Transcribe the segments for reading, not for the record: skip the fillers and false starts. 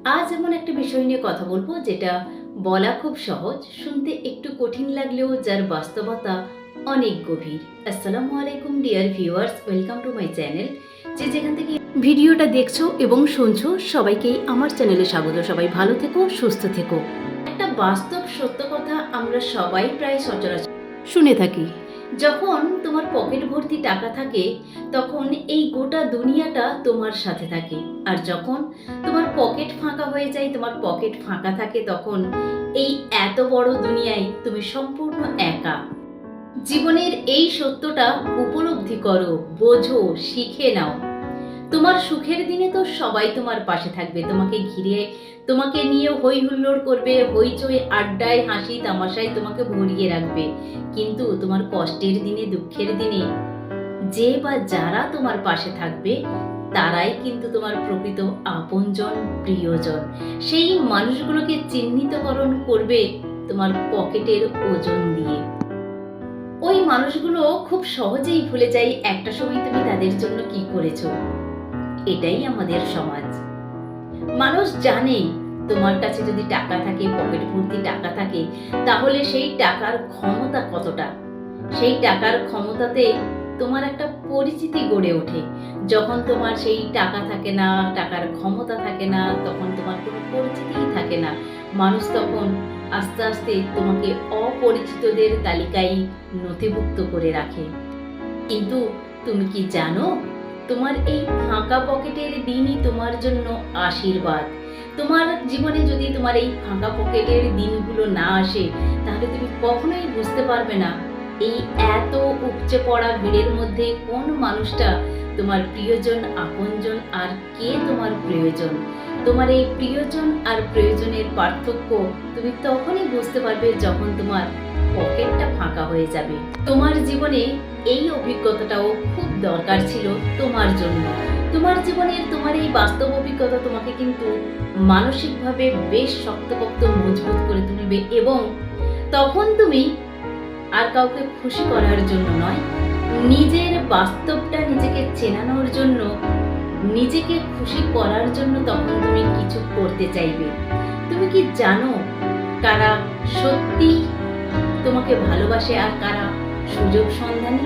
আজ এমন একটা বিষয় নিয়ে কথা বলবো যেটা বলা খুব সহজ, শুনতে একটু কঠিন লাগলেও যার বাস্তবতা অনেক গভীর। আসসালামু আলাইকুম dear viewers, welcome to my channel. যে যেখান থেকে ভিডিওটা দেখছো এবং শুনছো সবাইকেই আমার চ্যানেলে স্বাগত। সবাই ভালো থেকো, সুস্থ থেকো। একটা বাস্তব সত্য কথা আমরা সবাই প্রায় সচরাচর শুনে থাকি। যখন তোমার পকেট ভর্তি টাকা থাকে তখন এই গোটা দুনিয়াটা তোমার সাথে থাকে, আর যখন তোমার পকেট ফাঁকা হয়ে যায়, তোমার পকেট ফাঁকা থাকে, তখন এই এত বড় দুনিয়ায় তুমি সম্পূর্ণ একা। জীবনের এই সত্যটা উপলব্ধি করো, বোঝো, শিখে নাও। তোমার সুখের দিনে তো সবাই তোমার পাশে থাকবে, তোমাকে ঘিরে তোমাকে নিয়ে হই হুল্লোড় করবে, হইচই আড্ডায় হাসি তামাশায় তোমাকে ভরিয়ে রাখবে। কিন্তু তোমার কষ্টের দিনে, দুঃখের দিনে যে বা যারা তোমার পাশে থাকবে তারাই কিন্তু তোমার প্রকৃত আপনজন, প্রিয়জন। সেই মানুষগুলোকে চিহ্নিতকরণ করবে তোমার পকেটের ওজন দিয়ে। ওই মানুষগুলো খুব সহজেই ভুলে যায় একটা সময় তুমি তাদের জন্য কি করেছো। এটাই আমাদের সমাজ। মানুষ জানে তোমার কাছে যদি টাকা থাকে, পকেট ভর্তি টাকা থাকে, তাহলে সেই টাকার ক্ষমতা কতটা। সেই টাকার ক্ষমতাতে তোমার একটা পরিচিতি গড়ে ওঠে। যখন তোমার সেই টাকা থাকে না, টাকার ক্ষমতা থাকে না, তখন তোমার কোনো পরিচিতিই থাকে না। মানুষ তখন আস্তে আস্তে তোমাকে অপরিচিতদের তালিকায় নথিভুক্ত করে রাখে। কিন্তু তুমি কি জানো, তোমার এই ফাঁকা পকেটের দিনই তোমার জন্য আশীর্বাদ। তোমার জীবনে যদি তোমার এই ফাঁকা পকেটের দিনগুলো না আসে, তাহলে তুমি কখনোই বুঝতে পারবে না এই এত উপচে পড়া ভিড়ের মধ্যে কোন মানুষটা তোমার প্রিয়জন, আপনজন, আর কে তোমার প্রয়োজন। তোমার এই প্রিয়জন আর প্রয়োজনের পার্থক্য তুমি তখনই বুঝতে পারবে যখন তোমার পকেটটা ফাঁকা হয়ে যাবে। তোমার জীবনে এই অভিজ্ঞতাটাও খুব দরকার ছিল তোমার জন্য। তোমার জীবনের তোমার এই বাস্তব অভিজ্ঞতা তোমাকে কিন্তু মানসিকভাবে বেশ শক্তপোক্ত, মজবুত করে তুলবে, এবং তখন তুমি আর কাউকে খুশি করার জন্য নয়, নিজের বাস্তবটা নিজেকে চেনানোর জন্য, নিজেকে খুশি করার জন্য তখন তুমি কিছু করতে চাইবে। তুমি কি জানো কারা সত্যি তোমাকে ভালোবাসে আর কারা সুযোগ সন্ধানী?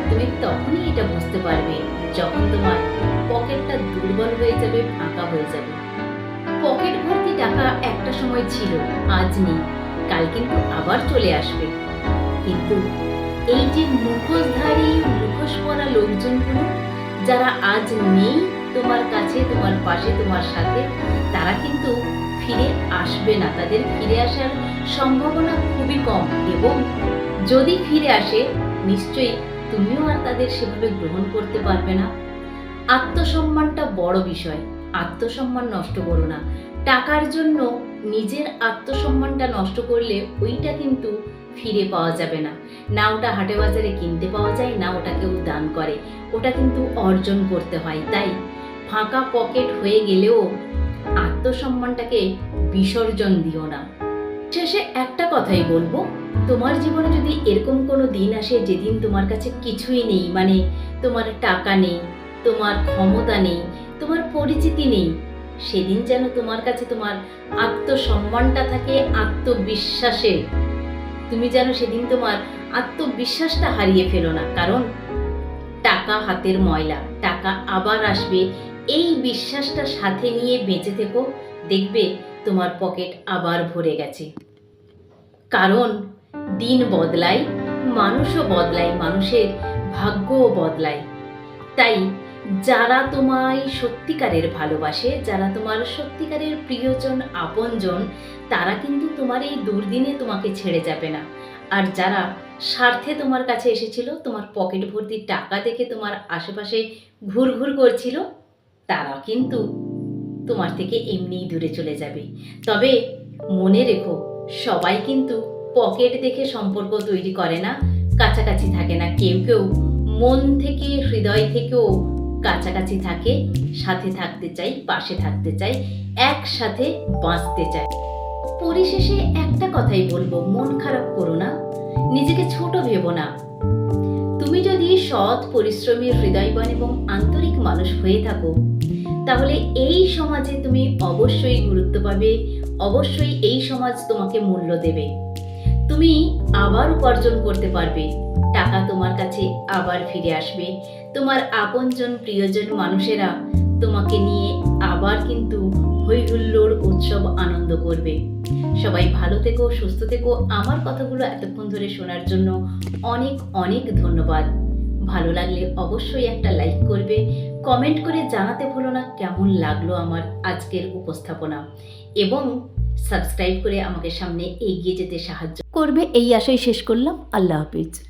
তুমি তখনই এটা বুঝতে পারবে যখন তোমার পকেটটা দুর্বল হয়ে যাবে, ফাঁকা হয়ে যাবে। পকেট ভর্তি টাকা একটা সময় ছিল, আজ নেই, কাল কিন্তু আবার চলে আসবে। কিন্তু এই যে মুখোশধারী, মুখোশ পরা লোকজনগুলো যারা আজ নেই তোমার কাছে, তোমার পাশে, তোমার সাথে, তারা কিন্তু ফিরে আসবে না। তাদের ফিরে আসার সম্ভাবনা খুবই কম, এবং যদি ফিরে আসে নিশ্চয়ই তুমিও আর তাদের সেভাবে গ্রহণ করতে পারবে না। আত্মসম্মানটা বড় বিষয়, আত্মসম্মান নষ্ট করো না। টাকার জন্য নিজের আত্মসম্মানটা নষ্ট করলে ওইটা কিন্তু ফিরে পাওয়া যাবে না। না ওটা হাটে বাজারে কিনতে পাওয়া যায়, না ওটা কেউ দান করে, ওটা কিন্তু অর্জন করতে হয়। তাই ফাঁকা পকেট হয়ে গেলেও আত্মসম্মানটাকে বিসর্জন দিও না। শেষে একটা কথাই বলবো, তোমার জীবনে যদি এরকম কোনো দিন আসে যেদিন তোমার কাছে কিছুই নেই, মানে তোমার টাকা নেই, তোমার ক্ষমতা নেই, তোমার পরিচিতি নেই, সেদিন যেন তোমার কাছে তোমার আত্মসম্মানটা থাকে আত্মবিশ্বাসে। তুমি যেন সেদিন তোমার আত্মবিশ্বাসটা হারিয়ে ফেলো না, কারণ টাকা হাতের ময়লা, টাকা আবার আসবে, এই বিশ্বাসটা সাথে নিয়ে বেঁচে থেকো। দেখবে তোমার পকেট আবার ভরে গেছে। কারণ দিন বদলায়, মানুষও বদলায়, মানুষের ভাগ্যও বদলায়। তাই যারা তোমায় সত্যিকারের ভালোবাসে, যারা তোমার সত্যিকারের প্রিয়জন, আপনজন, তারা কিন্তু তোমার এই দুর্দিনে তোমাকে ছেড়ে যাবে না। আর যারা স্বার্থে তোমার কাছে এসেছিল, তোমার পকেট ভর্তি টাকা দেখে তোমার আশেপাশে ঘুরঘুর করছিল, তারা কিন্তু তোমার থেকে এমনিই দূরে চলে যাবে। তবে মনে রেখো, সবাই কিন্তু পকেট দেখে সম্পর্ক তৈরি করে না, কাছাকাছি থাকে না। কেউ কেউ মন থেকে, হৃদয় থেকেও কাছাকাছি থাকে, সাথে থাকতে চাই, পাশে থাকতে চাই, একসাথে বাঁচতে চাই। পরিশেষে একটা কথাই বলবো, মন খারাপ করো না, নিজেকে ছোট ভেবো না। তুমি যদি সৎ, পরিশ্রমী, হৃদয়বান এবং আন্তরিক মানুষ হয়ে থাকো, তাহলে এই সমাজে তুমি অবশ্যই গুরুত্ব পাবে, অবশ্যই এই সমাজ তোমাকে মূল্য দেবে। তুমি আবার উপার্জন করতে পারবে, টাকা তোমার কাছে আবার ফিরে আসবে, তোমার আপনজন প্রিয়জন মানুষেরা তোমাকে নিয়ে আবার কিন্তু হই হুল্লোড় উৎসব আনন্দ করবে। সবাই ভালো থেকো, সুস্থ থেকো। আমার কথাগুলো এতক্ষণ ধরে শোনার জন্য অনেক অনেক ধন্যবাদ। ভালো লাগলে অবশ্যই একটা লাইক করবে, কমেন্ট করে জানাতে ভুলো না কেমন লাগলো আমার আজকের উপস্থাপনা, এবং সাবস্ক্রাইব করে আমাকে সামনে এগিয়ে যেতে সাহায্য করবে। এই আশাই শেষ করলাম। আল্লাহ হাফিজ।